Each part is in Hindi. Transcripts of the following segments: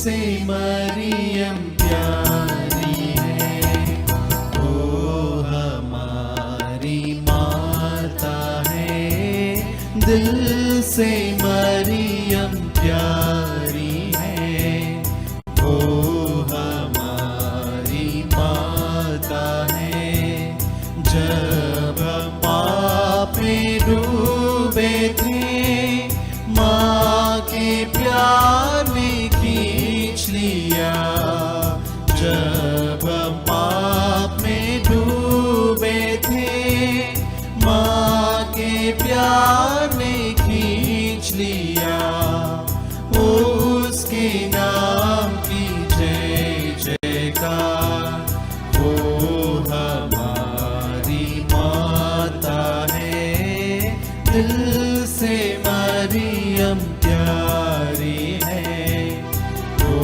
से मरियम प्यारी है, वो हमारी माता है। दिल से मरियम प्यारी है, वो हमारी माता है। जब हम पाप में डूबे थे, माँ के प्यार ने खींच लिया। जब हम पाप में डूबे थे, माँ के प्यार ने खींच लिया। उसके नाम की जय जयकार, वो हमारी माता है। दिल से मरियम प्यारी है, वो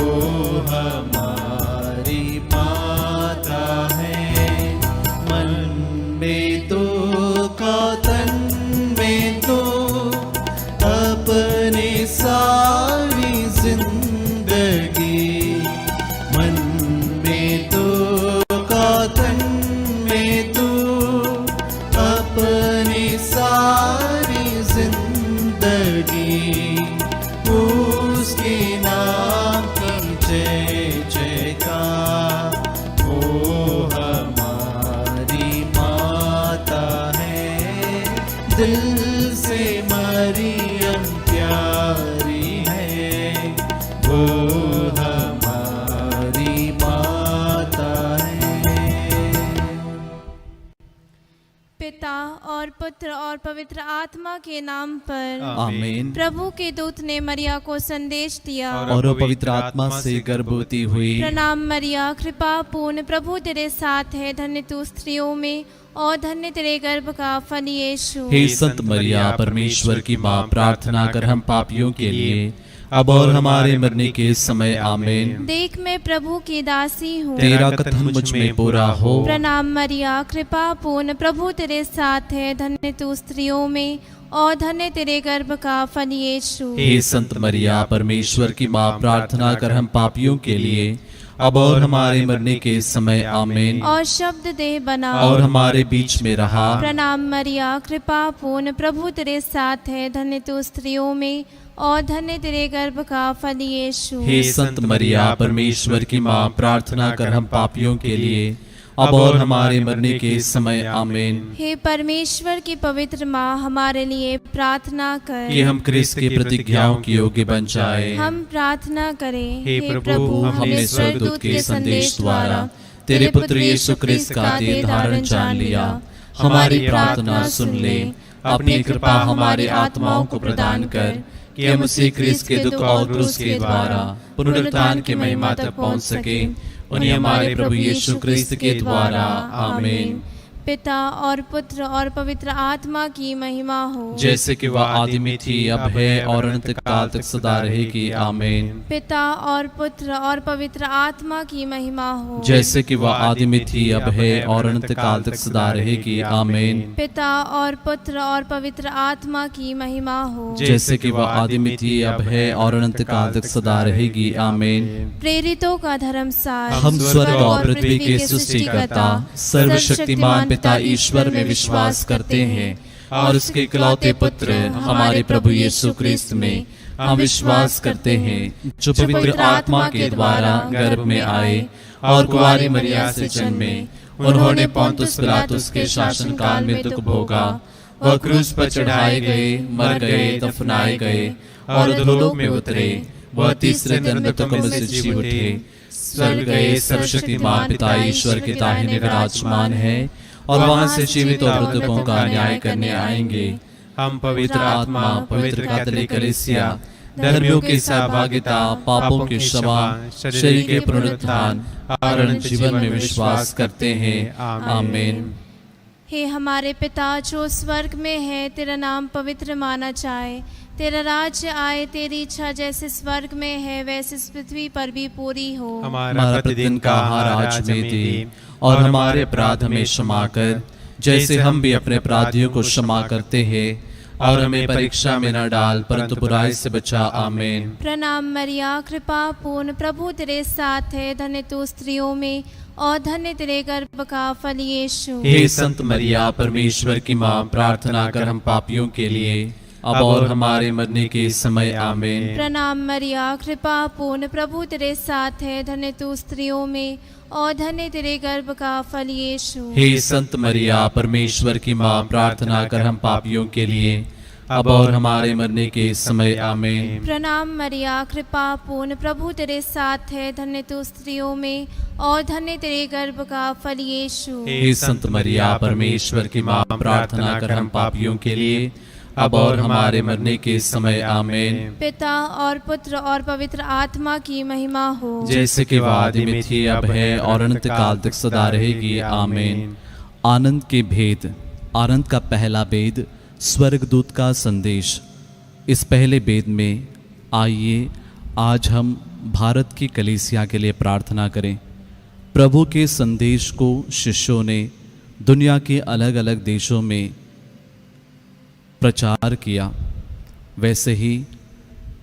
हमारी माता है। मन में तो का तन में तो अपने सारी जिंदगी, मन में तो का तन में तो अपनी सारी जिंदगी, उसके नाम की जय जयकार, वो हमारी माता है। दिल से मरियम प्यारी है, वो हमारी माता है। पिता और पुत्र और पवित्र आत्मा के नाम पर आमीन। प्रभु के दूत ने मरिया को संदेश दिया, और वो पवित्र आत्मा से गर्भवती हुई। प्रणाम मरिया, कृपा पूर्ण, प्रभु तेरे साथ है। धन्य तू स्त्रियों में और धन्य तेरे गर्भ का फल यीशु। हे संत मरिया, परमेश्वर की माँ, प्रार्थना कर हम पापियों के लिए अब और हमारे मरने के समय। आमीन। देख मैं प्रभु की दासी हूँ, तेरा कथन मुझ में पूरा हो। प्रणाम मरिया, कृपा पूर्ण, प्रभु तेरे साथ है। धन्य तू स्त्रियों में और धन्य तेरे गर्भ का फल यीशु। हे संत मरिया, परमेश्वर की माँ, प्रार्थना कर हम पापियों के लिए अब और हमारे मरने के समय। आमीन। और शब्द देह बना और हमारे बीच में रहा। प्रणाम मरिया, कृपा पूर्ण, प्रभु तेरे साथ है। धन्य तू स्त्रियों में और धन्य तेरे गर्भ का फल यीशु। हे संत मरिया, परमेश्वर की माँ, प्रार्थना कर हम पापियों के लिए अब और हमारे मरने के समय। आमीन। हे परमेश्वर की पवित्र माँ, हमारे लिए प्रार्थना कर कि हम क्रिस्त की प्रतिज्ञाओं के योग्य बन जाए। हम प्रार्थना करें। हे प्रभु, हमने स्वर्गदूत के संदेश द्वारा तेरे पुत्र यीशु क्रिस्त का देह धारण जान लिया। हमारी प्रार्थना सुन ले। अपनी कृपा हमारे आत्माओं को प्रदान कर कि हम उसी क्रिस्त के दुख और क्रूस के द्वारा पुनरुत्थान की महिमा तक पहुंच सके। उन्हें हमारे प्रभु यीशु क्रिस्त के द्वारा। आमीन। पिता और पुत्र और पवित्र आत्मा की महिमा हो, जैसे कि वह आदि में थी, अब है और अनंत काल तक सदा रहेगी। आमीन। पिता और पुत्र और पवित्र आत्मा की महिमा हो, जैसे कि वह आदि में थी, अब है और अनंत काल तक सदा रहेगी। आमीन। पिता और पुत्र और पवित्र आत्मा की महिमा हो, जैसे कि वह आदि में थी, अब है और अनंत काल तक सदा रहेगी। आमीन। प्रेरितों का धर्मसार, हम स्वर्ग और पृथ्वी के सृष्टिकर्ता सर्वशक्तिमान पिता ईश्वर में विश्वास करते हैं और उसके इकलौते पुत्र हमारे प्रभु यीशु क्रिस्त में हम विश्वास करते हैं, जो पवित्र आत्मा के द्वारा गर्भ में आए और कुंवारी मरिया से जन्मे। उन्होंने पोंतुस पिलातुस के शासन काल में दुख भोगा, वह क्रूस पर चढ़ाए गए, मर गए, दफनाए गए और अधोलोक में उतरे। वह तीसरे दिन मृतकों में से जी उठे, स्वर्ग गए, सर्वशक्तिमान पिता ईश्वर के दाहिने विराजमान है और वहां से जीवित और मृतकों का न्याय करने आएंगे। हम पवित्र आत्मा, पवित्र कैथोलिक कलीसिया, धर्मियों की सहभागिता, पापों की क्षमा, शरीर के पुनरुत्थान और अनंत जीवन में विश्वास करते हैं। आमीन। हे हमारे पिता जो स्वर्ग में है, तेरा नाम पवित्र माना जाए, तेरा राज्य आए, तेरी इच्छा जैसे स्वर्ग में है वैसे पृथ्वी पर भी पूरी हो। हमारा प्रतिदिन का आहार आज में दे और हमारे अपराध हमें क्षमा कर, जैसे हम भी अपने अपराधियों को क्षमा करते हैं। और हमें परीक्षा में न डाल, परंतु बुराई से बचा। आमीन। प्रणाम मरिया, कृपा पूर्ण, प्रभु तेरे साथ है, धन्य तू स्त्रियों में और धन्य तेरे गर्भ का फल यीशु। हे संत मरिया, परमेश्वर की माँ, प्रार्थना कर हम पापियों के लिए, अब और हमारे मरने के समय। आमीन। प्रणाम मरिया, कृपा पूर्ण, प्रभु तेरे साथ है, धन्य तू स्त्रियों में और धन्य तेरे गर्भ का फल यीशु। हे संत मरिया, परमेश्वर की माँ, प्रार्थना कर हम पापियों के लिए, अब और हमारे मरने के समय। आमीन। प्रणाम मरिया, कृपा पूर्ण, प्रभु तेरे साथ है, धन्य तू स्त्रियों में और धन्य तेरे गर्भ का फल यीशु। हे संत मरिया, परमेश्वर की माँ, प्रार्थना कर हम पापियों के लिए, अब और हमारे मरने के समय। आमीन। पिता और पुत्र और पवित्र आत्मा की महिमा हो, जैसे कि वादी में थी, अब है और अनंत काल तक सदा रहेगी। आमीन। आनंद के भेद। आनंद का पहला भेद, स्वर्गदूत का संदेश। इस पहले भेद में आइए आज हम भारत की कलीसिया के लिए प्रार्थना करें। प्रभु के संदेश को शिष्यों ने दुनिया के अलग अलग देशों में प्रचार किया, वैसे ही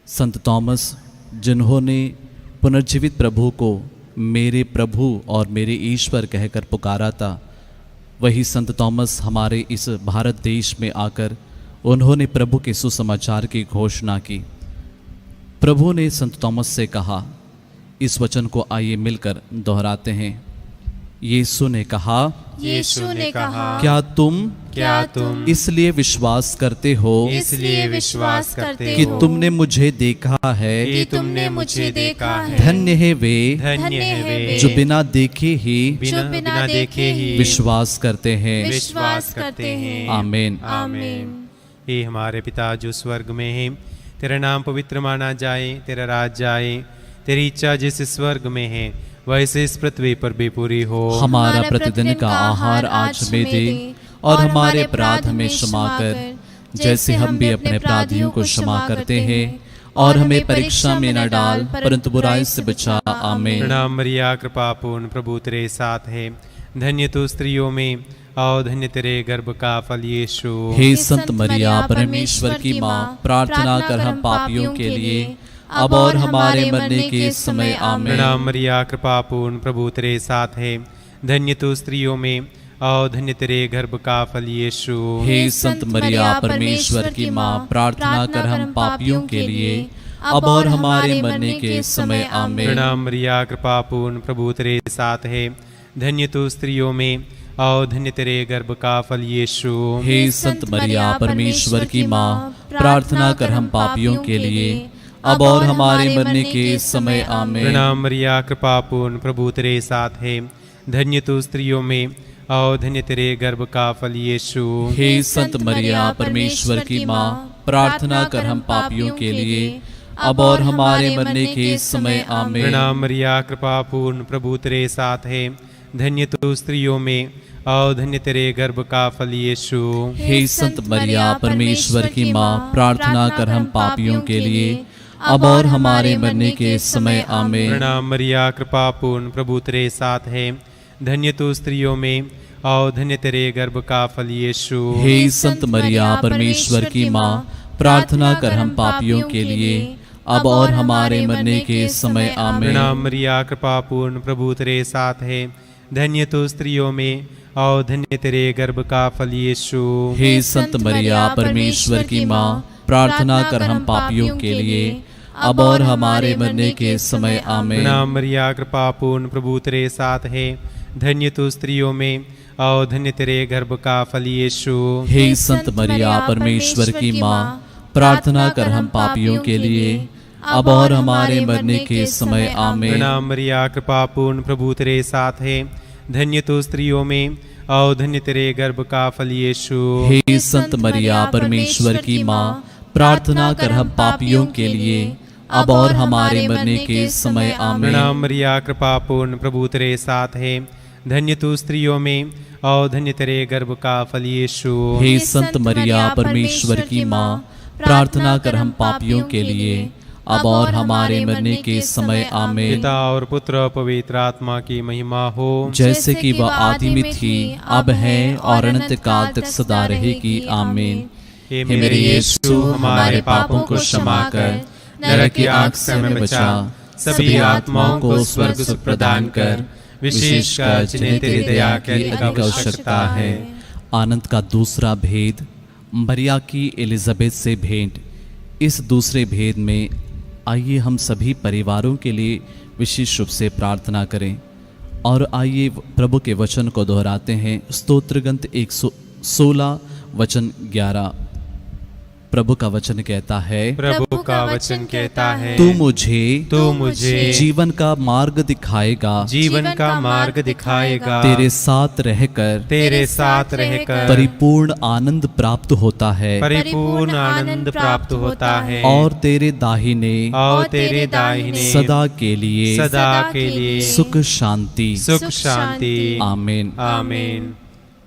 संत थॉमस, जिन्होंने पुनर्जीवित प्रभु को मेरे प्रभु और मेरे ईश्वर कहकर पुकारा था, वही संत थॉमस हमारे इस भारत देश में आकर उन्होंने प्रभु के सुसमाचार की घोषणा की। प्रभु ने संत थॉमस से कहा, इस वचन को आइए मिलकर दोहराते हैं। यीशु ने कहा, क्या तुम इसलिए विश्वास करते हो कि तुमने मुझे देखा है? धन्य है वे जो बिना देखे ही विश्वास करते हैं। आमीन। हे हमारे पिता जो स्वर्ग में है, तेरा नाम पवित्र माना जाए, तेरा राज्य आए, तेरी इच्छा जैसे स्वर्ग में है वैसे इस पृथ्वी पर भी पूरी हो। हमारा प्रतिदिन का आहार आज हमें दे, और हमारे अपराध हमें क्षमा कर, जैसे हम भी अपने अपराधियों को क्षमा करते हैं, और हमें परीक्षा में न डाल, परंतु बुराई से बचा। आमीन। प्रणाम मरिया, कृपा पूर्ण, प्रभु तेरे साथ है, धन्य तू स्त्रियों में और धन्य तेरे गर्भ का फल यीशु। हे संत मरिया, परमेश्वर की माँ, प्रार्थना कर हम पापियों के लिए, अब और हमारे मरने के समय। आमीन। प्रणाम मरिया, कृपा पूर्ण, प्रभु तेरे साथ है, धन्य तू स्त्रियों में और धन्य तेरे गर्भ का फल यीशु। हे संत मरिया, परमेश्वर की माँ, प्रार्थना कर हम पापियों के लिए, अब और हमारे मरने के समय। आमीन। प्रणाम मरिया, कृपा पूर्ण, प्रभु तेरे साथ है, धन्य तू स्त्रियों में और धन्य तेरे गर्भ का फल यीशु। हे संत मरिया, परमेश्वर की माँ, प्रार्थना कर हम पापियों के लिए, अब और हमारे मरने के समय। आमीन। प्रणाम मरिया, कृपा पूर्ण, प्रभु तेरे साथ है, धन्य तू स्त्रियों में और धन्य तेरे गर्भ का फल यीशु। हे संत मरिया, परमेश्वर की माँ, प्रार्थना कर हम पापियों के लिए, अब और हमारे मरने के समय। आमीन। प्रणाम मरिया, कृपा पूर्ण, प्रभु तेरे साथ है, धन्य तू स्त्रियों में और धन्य तेरे गर्भ का फल यीशु। हे संत मरिया, परमेश्वर की माँ, प्रार्थना कर हम पापियों के लिए, अब और हमारे मरने के समय। आमीन। प्रणाम मरिया, कृपा पूर्ण, प्रभु तेरे साथ है, धन्य तू स्त्रियों में और धन्य तेरे गर्भ का फल यीशु। हे संत मरिया, परमेश्वर की माँ, प्रार्थना कर हम पापियों के लिए, अब और हमारे मरने के समय। आमीन। प्रणाम मरिया, कृपा पूर्ण, प्रभु तेरे साथ है, धन्य तू स्त्रियों में और धन्य तेरे गर्भ का फल यीशु। हे संत मरिया, परमेश्वर की माँ, प्रार्थना कर हम पापियों के लिए, अब और हमारे मरने के समय। आमीन। प्रणाम मरिया, कृपा पूर्ण, प्रभु तेरे साथ है, धन्य तू स्त्रियों में और धन्य तेरे गर्भ का फल यीशु। हे संत मरिया, परमेश्वर की माँ, प्रार्थना कर हम पापियों के लिए, अब और हमारे मरने के समय। आमीन। प्रणाम मरिया, कृपा पूर्ण, प्रभु तेरे साथ है, धन्य तू स्त्रियों में और धन्य तेरे गर्भ का फल यीशु। हे संत मरिया, परमेश्वर की माँ, प्रार्थना कर हम पापियों के लिए, अब और हमारे मरने के समय। आमीन। प्रणाम मरिया, कृपा पूर्ण, प्रभु तेरे साथ है, धन्य तू स्त्रियों में और धन्य तेरे गर्भ का फल यीशु। हे संत मरिया, परमेश्वर की माँ, प्रार्थना कर हम पापियों के लिए, अब और हमारे मरने के समय। आमीन। पिता और पुत्र और पवित्र आत्मा की महिमा हो, जैसे कि वह आदि में थी, अब है और अनंत काल तक सदा रहेगी। आमीन। हे मेरे यीशु, हमारे पापों को क्षमा कर, नरक की आग से हमें बचा, सभी आत्माओं को स्वर्ग सुख प्रदान कर, विशेषकर जिन्हें तेरी दया की अधिक आवश्यकता है। आनंद का दूसरा भेद, मरिया की एलिजाबेथ से भेंट। इस दूसरे भेद में आइए हम सभी परिवारों के लिए विशेष रूप से प्रार्थना करें और आइए प्रभु के वचन को दोहराते हैं। स्तोत्र ग्रंथ 116 वचन 11। प्रभु का वचन कहता है, प्रभु का वचन कहता है, तू मुझे जीवन का मार्ग दिखाएगा, जीवन का मार्ग दिखाएगा, तेरे साथ रहकर परिपूर्ण आनंद प्राप्त होता है, परिपूर्ण आनंद प्राप्त होता है, और तेरे दाहिने सदा के लिए सुख शांति। आमीन। आमीन।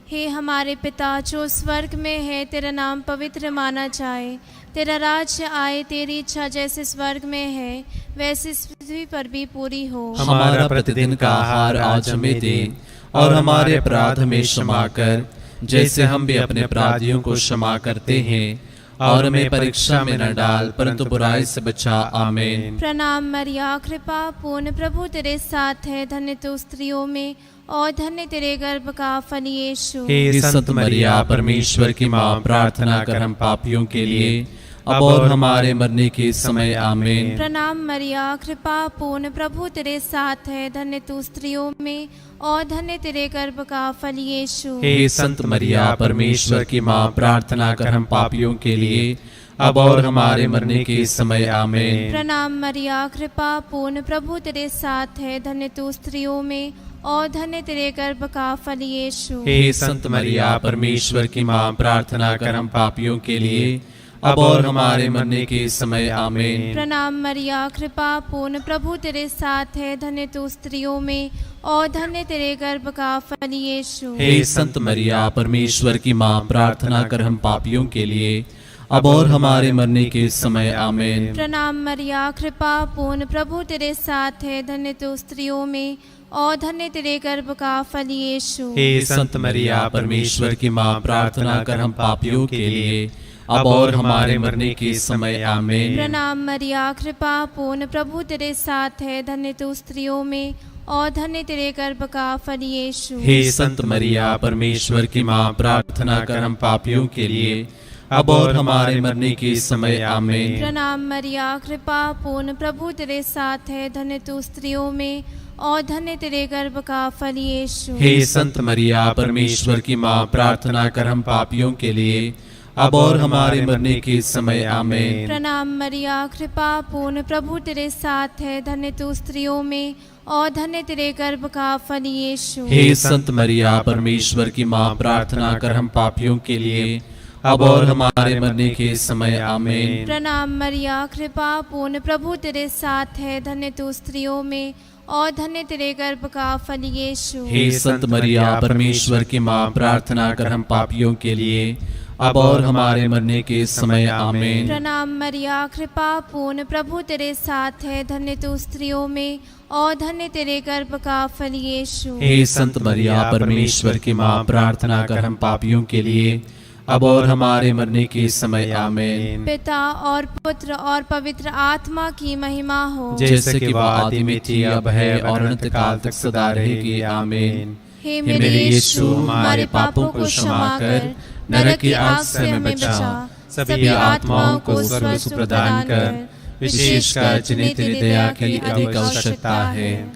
हे हमारे पिता जो स्वर्ग में है, तेरा नाम पवित्र माना जाए, तेरा राज्य आए, तेरी इच्छा जैसे स्वर्ग में है वैसे इस पृथ्वी पर भी पूरी हो। हमारा प्रतिदिन का आहार आज हमें दे, और हमारे अपराध हमें क्षमा कर, जैसे हम भी अपने अपराधियों को क्षमा करते हैं, और हमें परीक्षा में न डाल, परंतु बुराई से बचा। आमीन। प्रणाम मरिया, कृपा पूर्ण, प्रभु तेरे साथ है, धन्य तू स्त्रियों में और धन्य तेरे गर्भ का फल यीशु। हे संत मरिया, परमेश्वर की माँ, प्रार्थना कर हम पापियों के लिए, अब और हमारे मरने के समय। आमीन। प्रणाम मरिया, कृपा पूर्ण, प्रभु तेरे साथ है, धन्य तू स्त्रियों में और धन्य तेरे गर्भ का फल यीशु। हे संत मरिया, परमेश्वर की माँ, प्रार्थना कर हम पापियों के लिए, अब और हमारे मरने के समय। आमीन। प्रणाम मरिया, कृपा पूर्ण, प्रभु तेरे साथ है, धन्य तू स्त्रियों में और धन्य तेरे गर्भ का फल यीशु। हे संत मरिया, परमेश्वर की माँ, प्रार्थना कर हम पापियों के लिए, अब और हमारे मरने के समय। आमीन। प्रणाम मरिया, कृपा पूर्ण, प्रभु तेरे साथ है, धन्य तू स्त्रियों में और धन्य तेरे गर्भ का फल यीशु। हे संत मरिया, परमेश्वर की माँ, प्रार्थना कर हम पापियों के लिए, अब और हमारे मरने के समय। आमीन। प्रणाम मरिया, कृपा पूर्ण, प्रभु तेरे साथ है, धन्य तू स्त्रियों में और धन्य तेरे गर्भ का फल यीशु। हे संत मरिया, परमेश्वर की माँ, प्रार्थना कर हम पापियों के लिए, अब और हमारे मरने के समय। आमीन। प्रणाम मरिया, कृपा पूर्ण, प्रभु तेरे साथ है, धन्य तू स्त्रियों में और धन्य तेरे गर्भ का फल यीशु। हे संत मरिया, परमेश्वर की माँ, प्रार्थना कर हम पापियों के लिए, अब और हमारे मरने के समय। आमीन। प्रणाम मरिया, कृपा पूर्ण, प्रभु तेरे साथ है, धन्य तू स्त्रियों में और धन्य तेरे गर्भ का फल यीशु। हे संत मरिया, परमेश्वर की माँ, प्रार्थना कर हम पापियों के लिए, अब और हमारे मरने के समय। आमीन। प्रणाम मरिया, कृपा पूर्ण, प्रभु तेरे साथ है, धन्य तू स्त्रियों में और धन्य तेरे गर्भ का फल यीशु। हे संत मरिया, परमेश्वर की माँ, प्रार्थना कर हम पापियों के लिए, अब और हमारे मरने के समय। आमीन। प्रणाम मरिया, कृपा पूर्ण, प्रभु तेरे साथ है, धन्य तू स्त्रियों में और धन्य तेरे गर्भ का फल यीशु। हे संत मरिया, परमेश्वर की माँ, प्रार्थना कर हम पापियों के लिए, अब और हमारे मरने के समय। आमीन। प्रणाम मरिया, कृपा पूर्ण, प्रभु तेरे साथ है, धन्य तू स्त्रियों में और धन्य तेरे गर्भ का फल यीशु। हे संत मरिया, परमेश्वर की माँ, प्रार्थना कर हम पापियों के लिए, अब और हमारे मरने के समय। आमीन। पिता और पुत्र और पवित्र आत्मा की महिमा हो, जैसे कि वह आदि में थी, अब है और अनंत काल तक सदा रहेगी। आमीन। हे मेरे यीशु, हमारे पापों को क्षमा कर, नरक की आग से हमें बचा, सभी आत्माओं को स्वर्ग सुख प्रदान कर, विशेषकर जिन्हें तेरी दया की अधिक आवश्यकता है।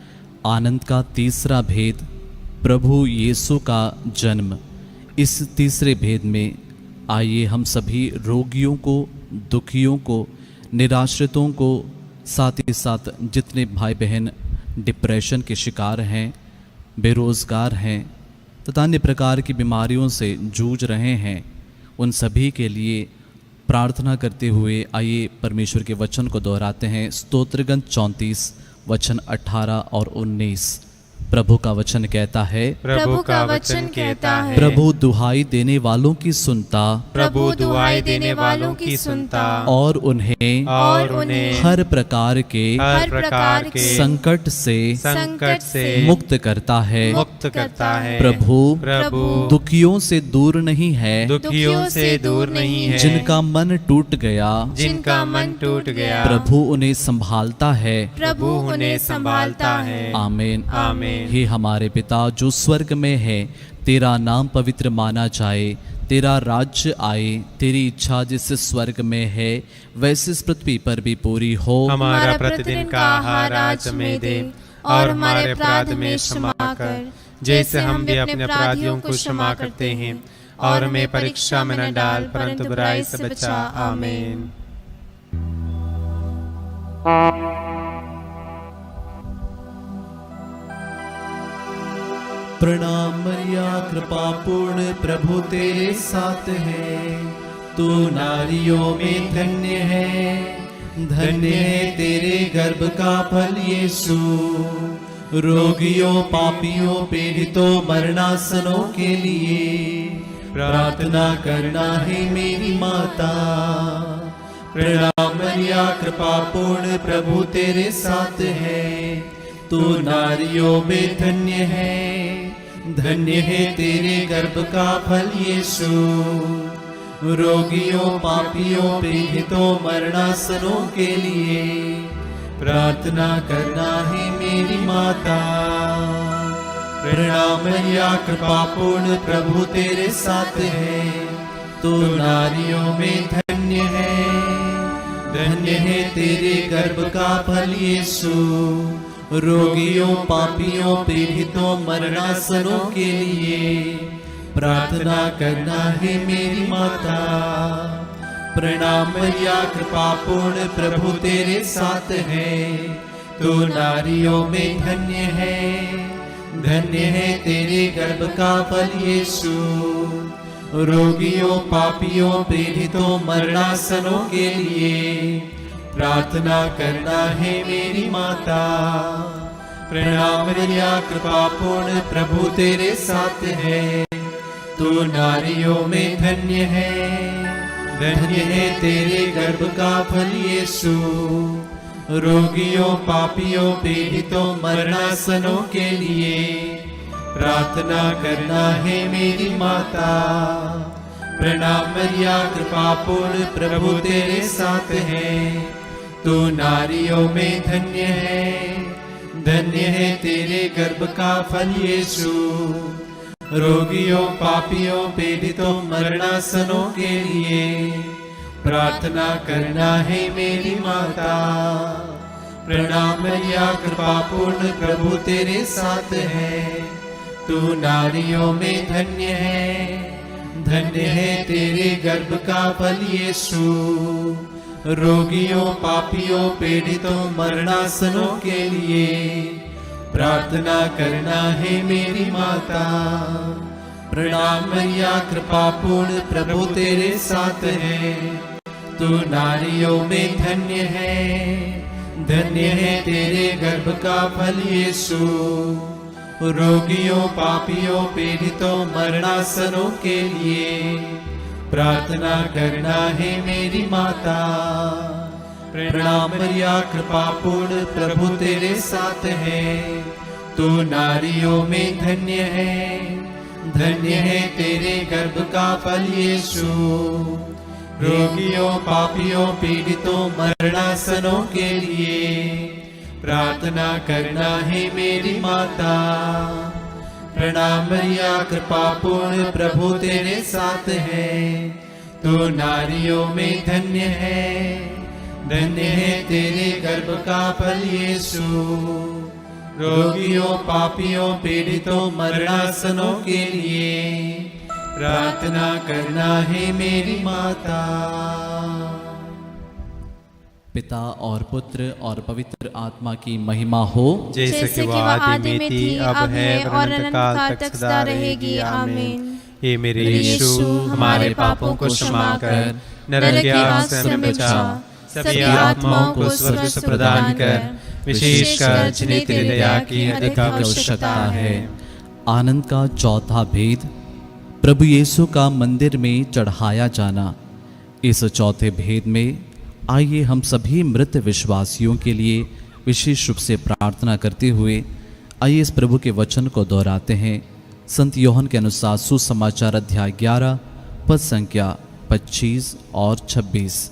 आनंद का तीसरा भेद, प्रभु यीशु का जन्म। इस तीसरे भेद में आइए हम सभी रोगियों को, दुखियों को, निराश्रितों को, साथ ही साथ जितने भाई बहन डिप्रेशन के शिकार हैं, बेरोज़गार हैं तथा अन्य प्रकार की बीमारियों से जूझ रहे हैं, उन सभी के लिए प्रार्थना करते हुए आइए परमेश्वर के वचन को दोहराते हैं। स्तोत्र ग्रंथ 34 वचन 18 और 19। प्रभु का वचन कहता है, प्रभु का वचन कहता है, प्रभु दुहाई देने वालों की सुनता, प्रभु दुआई देने वालों की सुनता, और उन्हें हर प्रकार के संकट से मुक्त करता है। प्रभु दुखियों से दूर नहीं है, दुखियों से दूर नहीं है, जिनका मन टूट गया, प्रभु उन्हें संभालता है। प्रभु उन्हें संभालता है। आमीन। आमीन। हे हमारे पिता जो स्वर्ग में है, तेरा नाम पवित्र माना जाए, तेरा राज्य आए, तेरी इच्छा जैसे स्वर्ग में है वैसे इस पृथ्वी पर भी पूरी हो। हमारा प्रतिदिन का आहार आज हमें दे, और हमारे अपराध में क्षमा कर, जैसे हम भी अपने अपराधियों को क्षमा करते हैं, और हमें परीक्षा में न डाल, परंतु बुराई से बचा। आमीन। प्रणाम मरिया, कृपा पूर्ण प्रभु तेरे साथ है, तू नारियों में धन्य है, धन्य है तेरे गर्भ का फल यीशु। रोगियों, पापियों, पीड़ितों, मरणासनों के लिए प्रार्थना करना है मेरी माता। प्रणाम मरिया, कृपा पूर्ण प्रभु तेरे साथ है, तू नारियों में धन्य है, धन्य है तेरे गर्भ का फल यीशु। रोगियों, पापियों, पीड़ितों, मरणासनों के लिए प्रार्थना करना है मेरी माता। प्रणाम मरिया, कृपा पूर्ण प्रभु तेरे साथ है, तू नारियों में धन्य है, धन्य है तेरे गर्भ का फल यीशु। रोगियों, पापियों, पीड़ितों, मरणासनों के लिए प्रार्थना करना है मेरी माता। प्रणाम मरिया, कृपा पूर्ण प्रभु तेरे साथ है, तू नारियों में धन्य है, धन्य है तेरे गर्भ का फल यीशु। रोगियों, पापियों, पीड़ितों, मरणासनों के लिए प्रार्थना करना है मेरी माता। प्रणाम मरिया, कृपा पूर्ण प्रभु तेरे साथ है, तू नारियों में धन्य है, धन्य है तेरे गर्भ का फल यीशु। रोगियों, पापियों, पीड़ितों, मरणासनों के लिए प्रार्थना करना है मेरी माता। प्रणाम मरिया, कृपा पूर्ण प्रभु तेरे साथ है, तू नारियों में धन्य है, धन्य है तेरे गर्भ का फल यीशु। रोगियों, पापियों, पीड़ितों, मरणासनों के लिए प्रार्थना करना है मेरी माता। प्रणाम मरिया, कृपा पूर्ण प्रभु तेरे साथ है, तू नारियों में धन्य है, धन्य है तेरे गर्भ का फल यीशु। रोगियों, पापियों, पीड़ितों, मरणासनों के लिए प्रार्थना करना है मेरी माता। प्रणाम मरिया, कृपा पूर्ण प्रभु तेरे साथ है, तू नारियों में धन्य है, धन्य है तेरे गर्भ का फल यीशु। रोगियों, पापियों, पीड़ितों, मरणासनों के लिए प्रार्थना करना है मेरी माता। प्रणाम मरिया, कृपा पूर्ण प्रभु तेरे साथ है, तू नारियों में धन्य है, धन्य है तेरे गर्भ का फल यीशु। रोगियों, पापियों, पीड़ितों, मरणासनों के लिए प्रार्थना करना है मेरी माता। प्रणाम मरिया, कृपा पूर्ण प्रभु तेरे साथ है, तू नारियों में धन्य है, धन्य है तेरे गर्भ का फल यीशु। रोगियों, पापियों, पीड़ितों, मरणासनों के लिए प्रार्थना करना है मेरी माता। पिता और पुत्र और पवित्र आत्मा की महिमा हो, जैसे कि वो आदि में थी, अब है और अनंत काल तक सदा रहेगी। आमीन। हे मेरे यीशु, हमारे पापों को क्षमा कर, नरक की आग से हमें बचा, सभी आत्माओं को स्वर्ग से प्रदान कर, विशेषकर जिन्हें तेरी दया की अधिक आवश्यकता है। आनंद का चौथा भेद, प्रभु यीशु का मंदिर में चढ़ाया जाना। इस चौथे भेद में आइए हम सभी मृत विश्वासियों के लिए विशेष रूप से प्रार्थना करते हुए आइए इस प्रभु के वचन को दोहराते हैं। संत योहन के अनुसार सुसमाचार अध्याय 11 पद संख्या 25 और 26।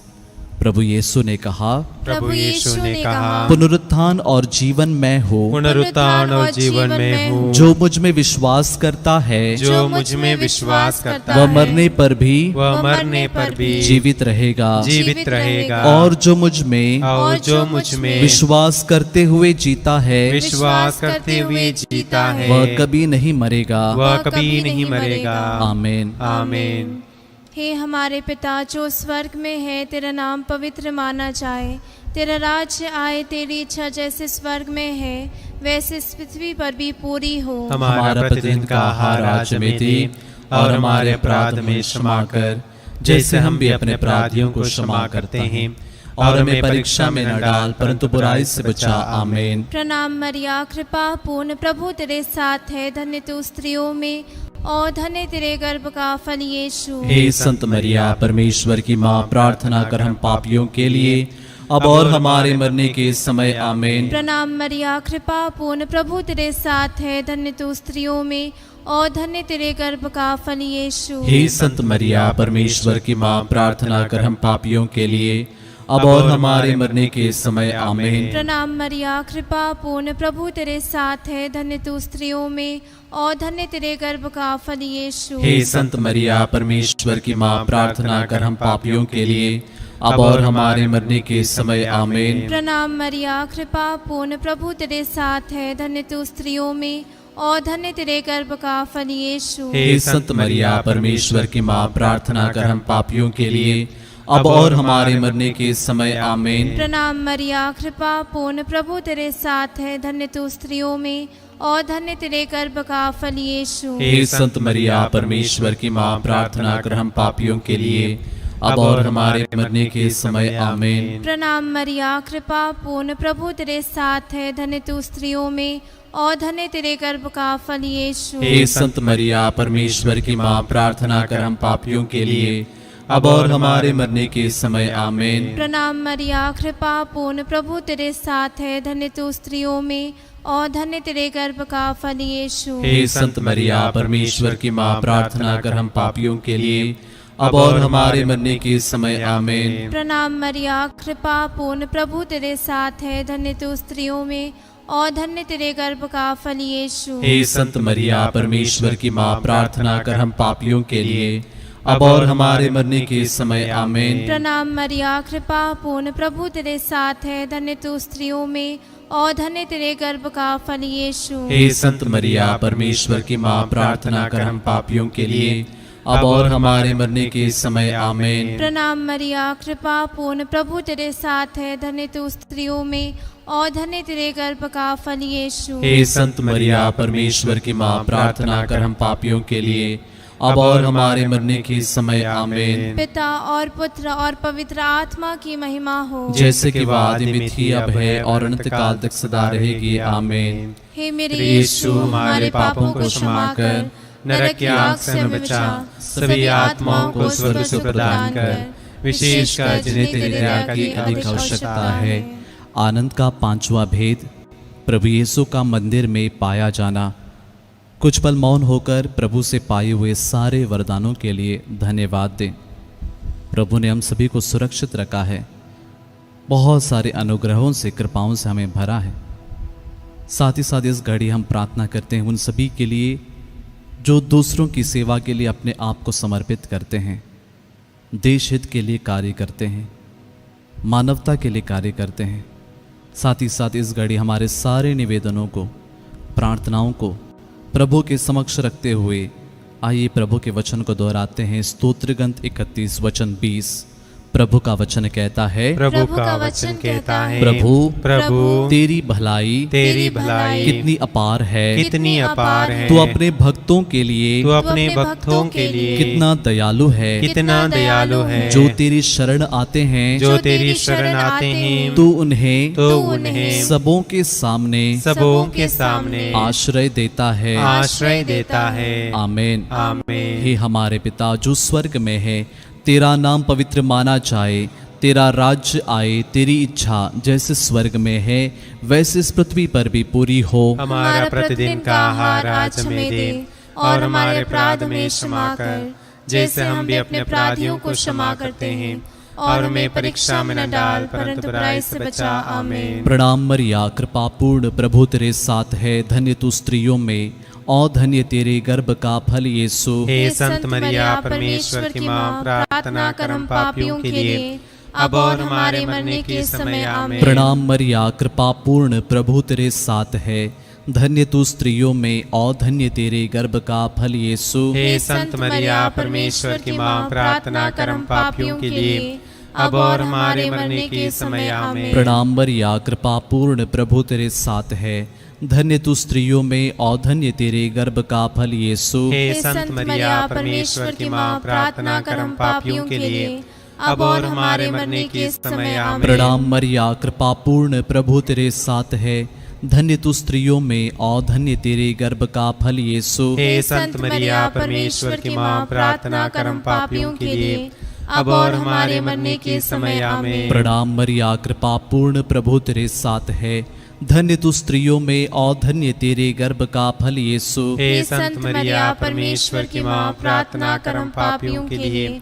प्रभु यीशु ने कहा, प्रभु यीशु ने कहा, पुनरुत्थान और जीवन मैं हूँ। पुनरुत्थान और जीवन में हूँ। जो मुझ में विश्वास करता है, जो मुझ में विश्वास करता वह है, मरने पर भी वह मरने पर भी जीवित रहेगा। जीवित रहेगा। और जो मुझ में विश्वास करते हुए जीता है, विश्वास करते हुए जीता है, वह कभी नहीं मरेगा। वह कभी नहीं मरेगा। आमीन। आमीन। हे हमारे पिता जो स्वर्ग में है, तेरा नाम पवित्र माना जाए, तेरा राज्य आए, तेरी इच्छा जैसे स्वर्ग में है वैसे इस पृथ्वी पर भी पूरी हो। हमारा प्रतिदिन का आहार आज हमें दे, और हमारे अपराध में क्षमा कर, जैसे हम भी अपने अपराधियों को क्षमा करते हैं, और हमें परीक्षा में न डाल, परंतु बुराई से बचा। आमीन। प्रणाम मरिया, कृपा पूर्ण, प्रभु तेरे साथ है, धन्य तू स्त्रियों में और धन्य तेरे गर्भ का फल यीशु। हे संत मरिया, परमेश्वर की माँ, प्रार्थना कर हम पापियों के लिए अब और हमारे मरने के समय। आमीन। प्रणाम मरिया, कृपा पूर्ण, प्रभु तेरे साथ है, धन्य तू स्त्रियों में और धन्य तेरे गर्भ का फल यीशु। हे संत मरिया, परमेश्वर की माँ, प्रार्थना कर हम पापियों के लिए अब और हमारे मरने के समय। आमीन। प्रणाम मरिया, कृपा पूर्ण, प्रभु तेरे साथ है, धन्य तू स्त्रियों में और धन्य तेरे गर्भ का फल यीशु। हे संत मरिया, परमेश्वर की माँ, प्रार्थना कर हम पापियों के लिए अब और हमारे मरने के समय। आमीन। प्रणाम मरिया, कृपा पूर्ण, प्रभु तेरे साथ है, धन्य तू स्त्रियों में और धन्य तेरे गर्भ का फल यीशु। हे संत मरिया, परमेश्वर की माँ, प्रार्थना कर हम पापियों के लिए अब और हमारे मरने के समय। आमीन। प्रणाम मरिया, कृपा पूर्ण, प्रभु तेरे साथ है, धन्य तू स्त्रियों में और धन्य तेरे गर्भ का फल यीशु। हे संत मरिया, परमेश्वर की माँ, प्रार्थना कर हम पापियों के लिए अब और हमारे मरने के समय। आमीन। प्रणाम मरिया, कृपा पूर्ण, प्रभु तेरे साथ है, धन्य तू स्त्रियों में और धन्य तेरे गर्भ का फल यीशु। हे संत मरिया, परमेश्वर की माँ, प्रार्थना कर हम पापियों के लिए अब और हमारे मरने के समय। आमीन। प्रणाम मरिया, कृपा पूर्ण, प्रभु तेरे साथ है, धन्य तू स्त्रियों में और धन्य तेरे गर्भ का फल यीशु। हे संत मरिया, परमेश्वर की माँ, प्रार्थना कर हम पापियों के लिए अब और हमारे मरने के समय। आमीन। प्रणाम मरिया, कृपा पूर्ण, प्रभु तेरे साथ है, धन्य तू स्त्रियों में और धन्य तेरे गर्भ का फल यीशु। हे संत मरिया, परमेश्वर की माँ, प्रार्थना कर हम पापियों के लिए अब और हमारे मरने के समय। आमीन। प्रणाम मरिया, कृपा पूर्ण, प्रभु तेरे साथ है, धन्य तू स्त्रियों में और धन्य तेरे गर्भ का फल यीशु। हे संत मरिया, परमेश्वर की माँ, प्रार्थना कर हम पापियों के लिए अब और हमारे मरने के समय। आमीन। प्रणाम मरिया, कृपा पूर्ण, प्रभु तेरे साथ है, धन्य तू स्त्रियों में और धन्य तेरे गर्भ का फल यीशु। हे संत मरिया, परमेश्वर की माँ, प्रार्थना कर हम पापियों के लिए अब और हमारे मरने के समय। आमीन। पिता और पुत्र और पवित्र आत्मा की महिमा हो, जैसे कि वह आदि में थी, अब है और अनंत काल तक सदा रहेगी। आमीन। हे मेरे यीशु, हमारे पापों को क्षमा कर, नरक की आग से हमें बचा, सभी आत्माओं को स्वर्ग से प्रदान कर, विशेषकर जिन्हें तेरी दया की अधिक आवश्यकता है। आनंद का पांचवा भेद, प्रभु यीशु का मंदिर में पाया जाना। कुछ पल मौन होकर प्रभु से पाए हुए सारे वरदानों के लिए धन्यवाद दें। प्रभु ने हम सभी को सुरक्षित रखा है, बहुत सारे अनुग्रहों से, कृपाओं से हमें भरा है। साथ ही साथ इस घड़ी हम प्रार्थना करते हैं उन सभी के लिए जो दूसरों की सेवा के लिए अपने आप को समर्पित करते हैं, देश हित के लिए कार्य करते हैं, मानवता के लिए कार्य करते हैं। साथ ही साथ इस घड़ी हमारे सारे निवेदनों को, प्रार्थनाओं को प्रभु के समक्ष रखते हुए आइए प्रभु के वचन को दोहराते हैं। स्तोत्र ग्रंथ 31 वचन 20, प्रभु का वचन कहता है, प्रभु का वचन कहता है, प्रभु प्रभु तेरी भलाई तेरी भलाई कितनी अपार है, कितनी अपार है। तू अपने भक्तों के लिए तू अपने भक्तों के लिए कितना दयालु है। कितना दयालु है। जो तेरी शरण आते हैं, जो तेरी शरण आते हैं, तू उन्हें सबों के सामने आश्रय देता है। आश्रय देता है। आमीन। आमीन। हे हमारे पिता जो स्वर्ग में है, तेरा नाम पवित्र माना जाए, तेरा राज्य आए, तेरी इच्छा जैसे स्वर्ग में है वैसे इस पृथ्वी पर भी पूरी हो। हमारा प्रतिदिन का आहार आज हमें दे, और हमारे अपराध में क्षमा कर, जैसे हम भी अपने अपराधियों को क्षमा करते हैं, और हमें परीक्षा में न डाल, परंतु बुराई से बचा। आमीन। प्रणाम मरिया, कृपा पूर्ण, प्रभु तेरे साथ है, धन्य तू स्त्रियों में और धन्य तेरे गर्भ का फल यीशु। हे संत मरिया, परमेश्वर की माँ, प्रार्थना कर हम पापियों के लिए, अब और हमारे मरने के समय। आमीन। प्रणाम मरिया, कृपा पूर्ण, प्रभु तेरे साथ है, धन्य तू स्त्रियों में और धन्य तेरे गर्भ का फल यीशु। हे संत मरिया, परमेश्वर की माँ, प्रार्थना कर हम पापियों के लिए, अब और हमारे मरने के समय। आमीन। प्रणाम मरिया, कृपा पूर्ण, प्रभु तेरे साथ है, धन्य तू स्त्रियों में और धन्य तेरे गर्भ का फल यीशु। हे संत मरिया, परमेश्वर की माँ, प्रार्थना कर हम पापियों के लिए, अब और हमारे मरने के समय। आमीन। प्रणाम मरिया, कृपा पूर्ण, प्रभु तेरे साथ है, धन्य तू स्त्रियों में और धन्य तेरे गर्भ का फल यीशु। हे संत मरिया, परमेश्वर की माँ, प्रार्थना कर हम पापियों के लिए, अब और हमारे मरने के समय। आमीन। प्रणाम मरिया, कृपा पूर्ण, प्रभु तेरे साथ है, धन्य तू स्त्रियों में और धन्य तेरे गर्भ का फल यीशु। हे संत मरिया, परमेश्वर की माँ, प्रार्थना कर हम पापियों के लिए,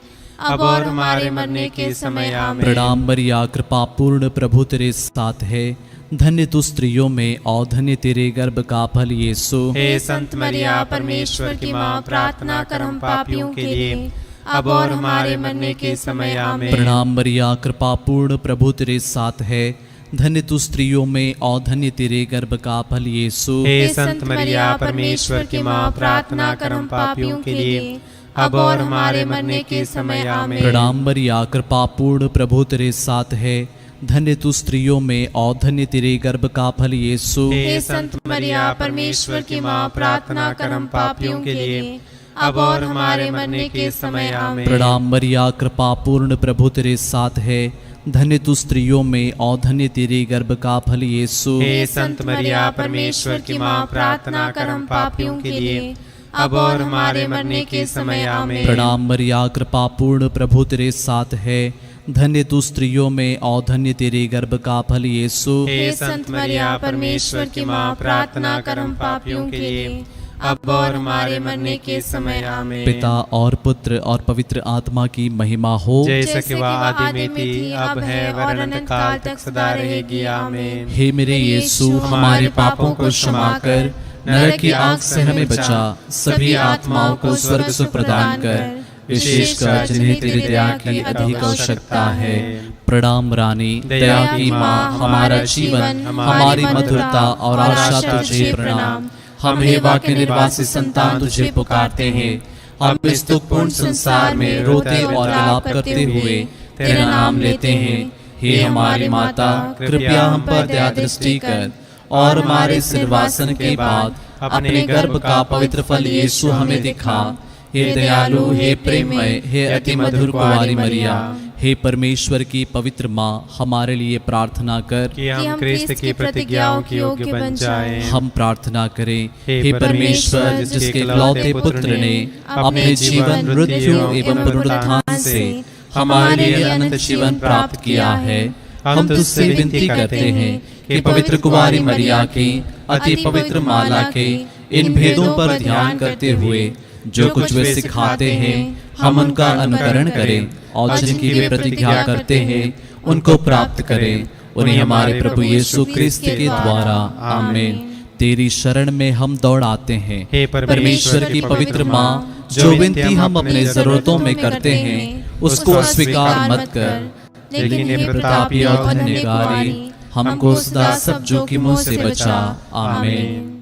अब और हमारे मरने के समय। आमीन। प्रणाम मरिया, कृपा पूर्ण, प्रभु तेरे साथ है, धन्य तू स्त्रियों में और धन्य तेरे गर्भ का फल यीशु। हे संत मरिया, परमेश्वर की माँ, प्रार्थना कर हम पापियों के लिए, अब और हमारे मरने के समय। आमीन। प्रणाम मरिया, कृपा पूर्ण, प्रभु तेरे साथ है, धन्य तू स्त्रियों में और धन्य तेरे गर्भ का फल यीशु। हे संत मरिया, परमेश्वर की माँ, प्रार्थना कर हम पापियों के लिए, अब और हमारे मरने के समय। आमीन। प्रणाम मरिया, कृपा पूर्ण, प्रभु तेरे साथ है, धन्य तू स्त्रियों में और धन्य तेरे गर्भ का फल यीशु। हे संत मरिया, परमेश्वर की माँ, प्रार्थना कर हम पापियों के लिए, अब और हमारे मरने के समय। आमीन। प्रणाम मरिया, कृपा पूर्ण, प्रभु तेरे साथ है, धन्य तू स्त्रियों में और धन्य तेरे गर्भ का फल यीशु। हे संत मरिया, परमेश्वर की माँ, प्रार्थना कर हम पापियों के लिए, अब और हमारे मरने के समय। आमीन। प्रणाम मरिया, कृपा पूर्ण, प्रभु तेरे साथ है, धन्य तू स्त्रियों में और धन्य तेरे गर्भ का फल यीशु। हे संत मरिया, परमेश्वर की माँ, प्रार्थना कर हम पापियों के लिए, अब और हमारे मरने के समय। आमीन। पिता और पुत्र और पवित्र आत्मा की महिमा हो, जैसे कि वह आदि में थी, अब है, और अनंत काल तक सदा रहेगी। आमीन। हे मेरे यीशु, हमारे पापों को क्षमा कर, नरक की आग से हमें बचा, सभी आत्माओं को स्वर्ग सुख प्रदान कर, विशेषकर जिन्हें तेरी दया की अधिक आवश्यकता है। प्रणाम रानी, दया की माँ, हमारा जीवन, हमारी मधुरता और आशा तुझे प्रणाम। हम हे वाक्य निर्वासी संतान तुझे पुकारते हैं, हम इस दुखपूर्ण संसार में रोते और विलाप करते हुए तेरा नाम लेते हैं। हे हमारी माता, कृपया हम पर दया दृष्टि कर, और हमारे सिरवासन के बाद अपने गर्भ का पवित्र फल यीशु हमें दिखा। हे दयालु, हे प्रेममय, हे अति मधुर कुंवारी मरिया, हे परमेश्वर की पवित्र माँ, हमारे लिए प्रार्थना कर कि हम क्रिस्त की प्रतिज्ञाओं के योग्य बन जाएं। हम प्रार्थना करें। हे परमेश्वर, जिसके इकलौते पुत्र ने अपने जीवन, मृत्यु एवं पुनरुत्थान से हमारे लिए अनंत जीवन प्राप्त किया है, हम तुझसे विनती करते हैं कि पवित्र कुंवारी मरिया की अति पवित्र माला के इन भेदों पर ध्यान करते हुए जो कुछ वे सिखाते हैं हम उनका अनुकरण करें, और जिनकी वे प्रतिज्ञा करते हैं उनको प्राप्त करें, उन्हें हमारे प्रभु यीशु क्रिस्त के द्वारा। आमीन। तेरी शरण में हम दौड़ आते हैं। हे परमेश्वर की पवित्र माँ, जो विनती हम अपने जरूरतों में करते हैं उसको अस्वीकार मत कर, लेकिन हे प्रतापी और धन्यकारी, हमको सदा सब जोखिमों से बचा। आमीन।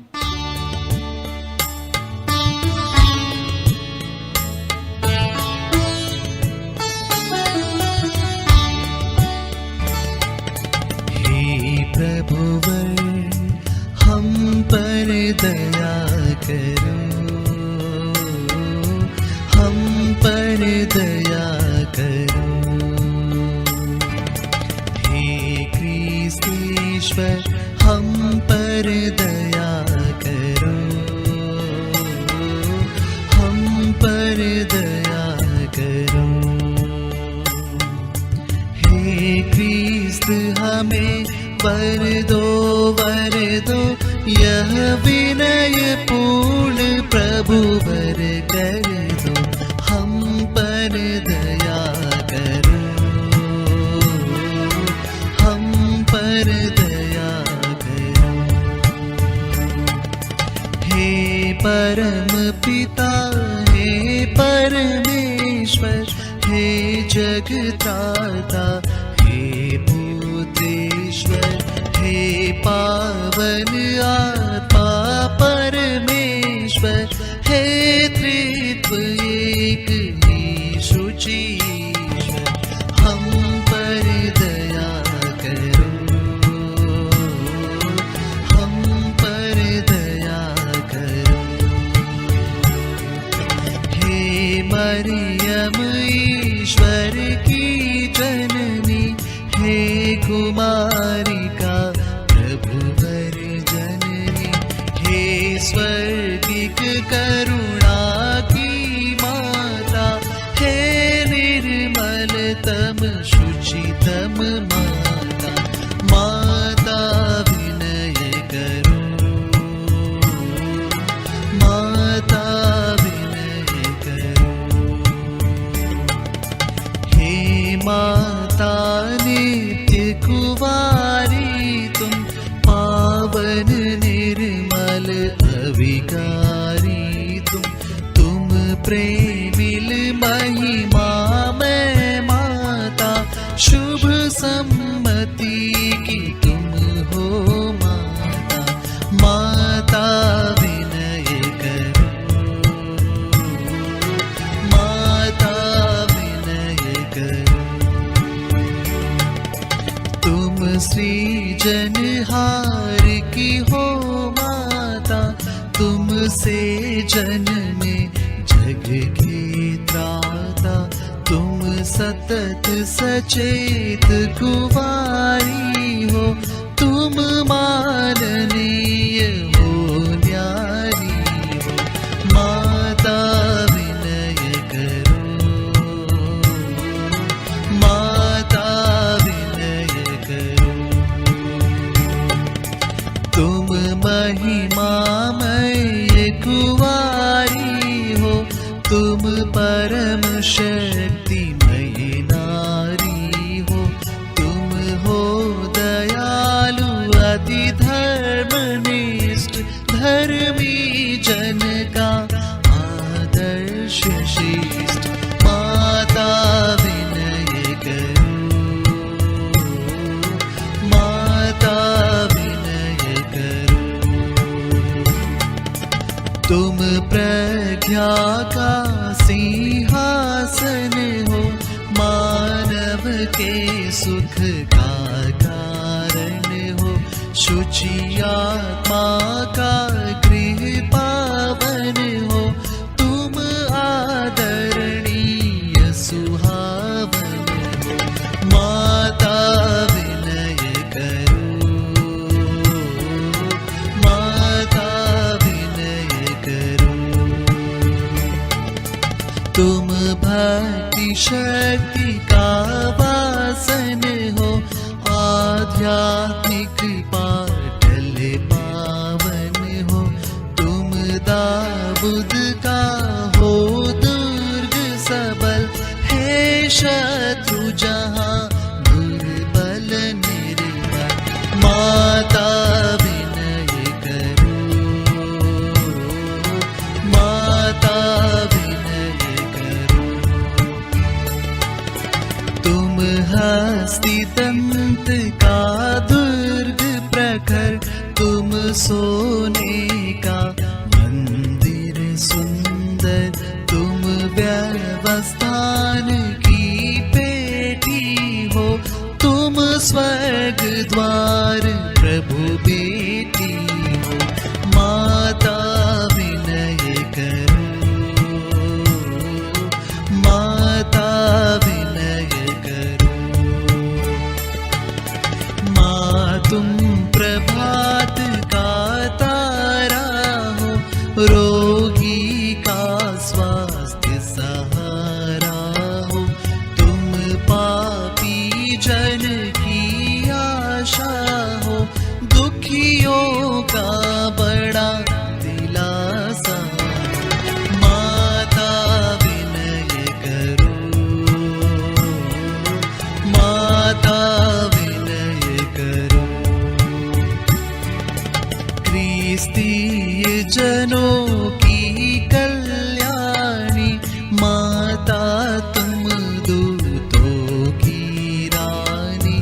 दया करो, हम पर दया करो। हे क्रिस्तीश्वर हम पर दया करो, हम पर दया करो। हे क्रिस्त हमें वर दो यह विनय पूर्ण प्रभु वर कर दो, हम पर दया करो, हम पर दया करो। हे परम पिता हे परमेश्वर, हे जगत्राता हे भूतेश्वर, हे पावन आत्मा परमेश्वर, हे त्रित्व एक शुचि ईश्वर, हम पर दया करो, हम पर दया करो। हे मरियम ईश्वर की जननी, हे कुमारिका प्रभुवर जननी, हे स्वर्गिक करुणा की माता, हे निर्मलतम शुचितम माता, माता विनय करो, माता विनय करो। हे माता नित्य कुवारी तुम, पावन निर्मल अविकारी तुम प्रेमिल महिमा में माता, शुभ सम्मति की तुम हो माता, माता विनय करो, माता विनय करो। तुम सृजनहार की हो माता, तुमसे जन्मे जग के त्राता, तुम सतत सचेत कुवारी हो, तुम माननीय हो न्यारी हो, माता विनय करो, माता विनय करो। तुम महिमामय कुवारी हो, तुम परम शक्तिमय नारी हो, तुम हो दयालु अति धर्मनिष्ठ, धर्मी जन का आदर्श श्रेष्ठ, माता विनय करो, माता विनय करो। तुम प्रज्ञा का सिंहासन हो, मानव के सुख का कारण हो, शुचि आत्मा का गृह पावन हो, तुम आदरणीय सुहावन हो, माता विनय करो, माता विनय करो। तुम भक्ति शक्ति का वासन हो, आध्यात्मिक पाटल पावन हो, तुम दाऊद का हो दुर्ग सबल, हे शत्रु जहाँ दुर्बल निर्बल, माता विनय करो, माता विनय करो। तुम हस्ती दंत का दुर्ग प्रखर, तुम सोने का मंदिर सुंदर, तुम व्यवस्थान की पेटी हो, तुम स्वर्ग द्वार प्रभु बेटी हो, माता तुम प्रभात का तारा हो, रोगी का स्वास्थ्य सहारा हो। तुम पापी जन की आशा हो, दुखियों का बड़ा दिलासा। माता विनय करो, माता विनय करो। क्रिस्तीय जनों की कल्याणी, माता तुम दूतों की रानी।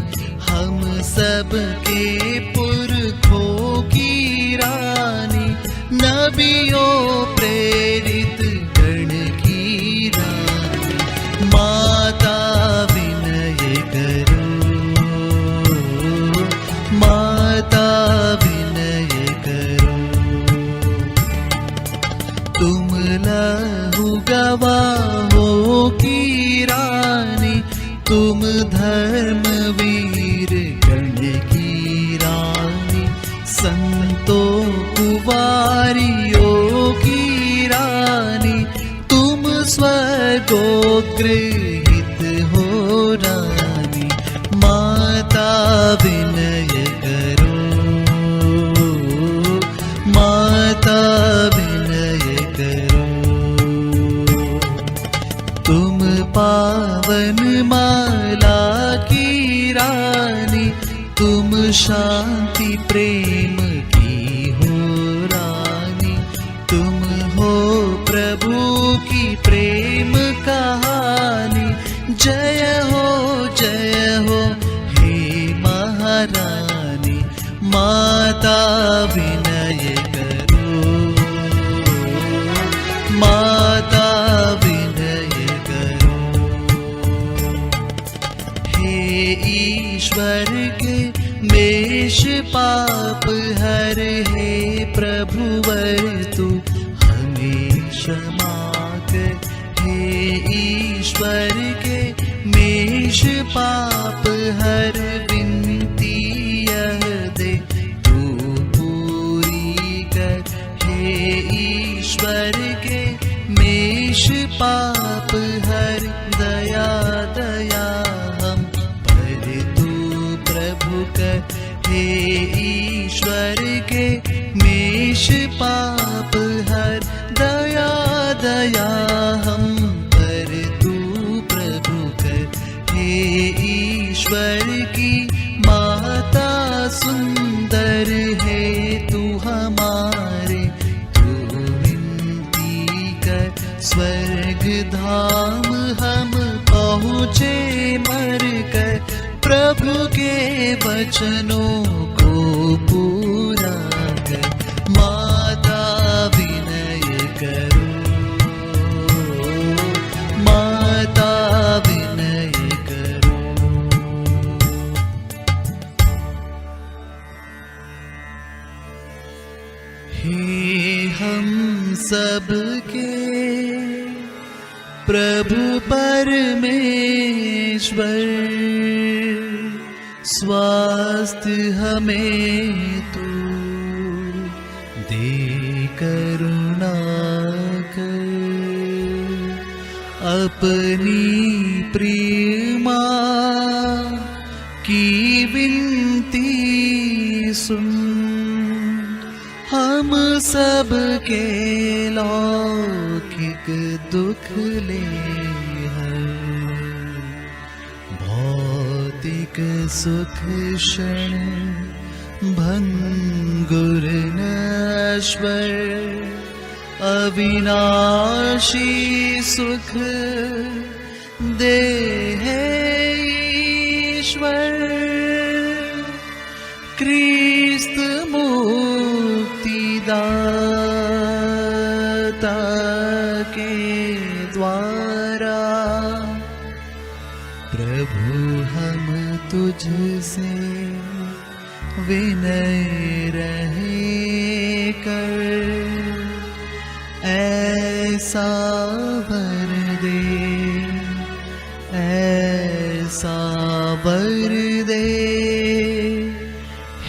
हम सबके पुरखों की रानी, नबियों प्रेरित गण की रानी। माता विनय करो, माता विनय करो। तुम लहू गवाहों की रानी, तुम धर्मवीर गण की रानी। संतों कुवारियों की रानी, तुम स्वर्गोग्रहित हो रानी। माता विनय करो, माता विनय करो। तुम पावन माला की रानी, तुम शांति प्रेम की हो रानी। तुम हो प्रभु की प्रेम कहानी। जय हो हे महारानी। माता विनय करो, माता विनय करो। हे ईश्वर के मेष पाप हर, हे प्रभुवर तू हमें क्षमा कर। हे ईश्वर के मेष पाप हर, विनती यह दे तू पूरी कर। हे ईश्वर के मेष पाप हर, दया दया हम पर तू प्रभु कर। हे ईश्वर के मेष पाप हर, दया दया हम पर तू प्रभु कर। हे ईश्वर की माता सुंदर है तू हमारे, तू विनती कर। स्वर्ग धाम हम पहुँचे मर कर, प्रभु के वचनों को पूरा कर। माता विनय करो, माता विनय करो। हे हम सबके प्रभु परमेश्वर, स्वास्थ्य हमें तू दे करुणा कर। अपनी प्रिय माँ की विनती सुन, हम सब के लौकिक दुख ले हर। भौतिक सुख क्षण भंगुर नश्वर, अविनाशी सुख दे है ईश्वर। क्रिस्त मुक्तिदाता के द्वारा, प्रभु हम तुझसे विनय रहे कर। ऐसा वर दे, ऐसा वर दे,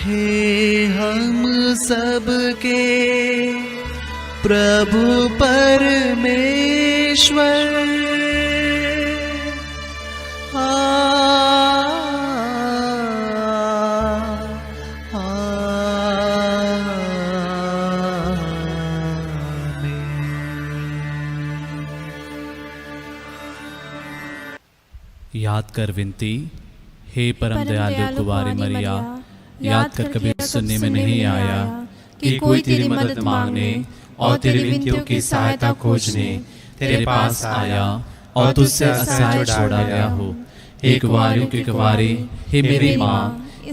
हे हम सबके प्रभु परमेश्वर, याद कर विनती। हे परम दयालु कुंवारी मरिया, याद कर कभी सुनने में नहीं आया कि कोई तेरी मदद मांगने और तेरी विनतियों की सहायता खोजने तेरे पास आया और तुझसे असहाय छोड़ा गया हो। हे कुंवारियों की कुंवारी, हे मेरी माँ,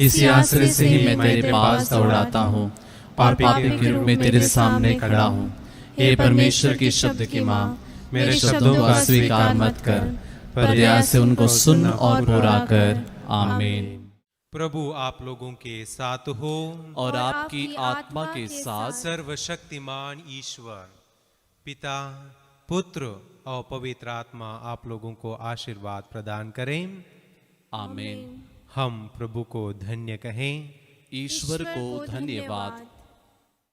इसी आश्रय से ही मैं तेरे पास दौड़ाता हूँ और पापी के रूप में तेरे सामने खड़ा हूँ। हे परमेश्वर के शब्द की माँ, मेरे शब्दों को अस्वीकार मत कर, पर दया से उनको सुन और पूरा कर। आमीन। प्रभु आप लोगों के साथ हो और आपकी आत्मा के साथ। सर्वशक्तिमान ईश्वर पिता, पुत्र और पवित्र आत्मा आप लोगों को आशीर्वाद प्रदान करें। आमीन। हम प्रभु को धन्य कहें। ईश्वर को धन्यवाद।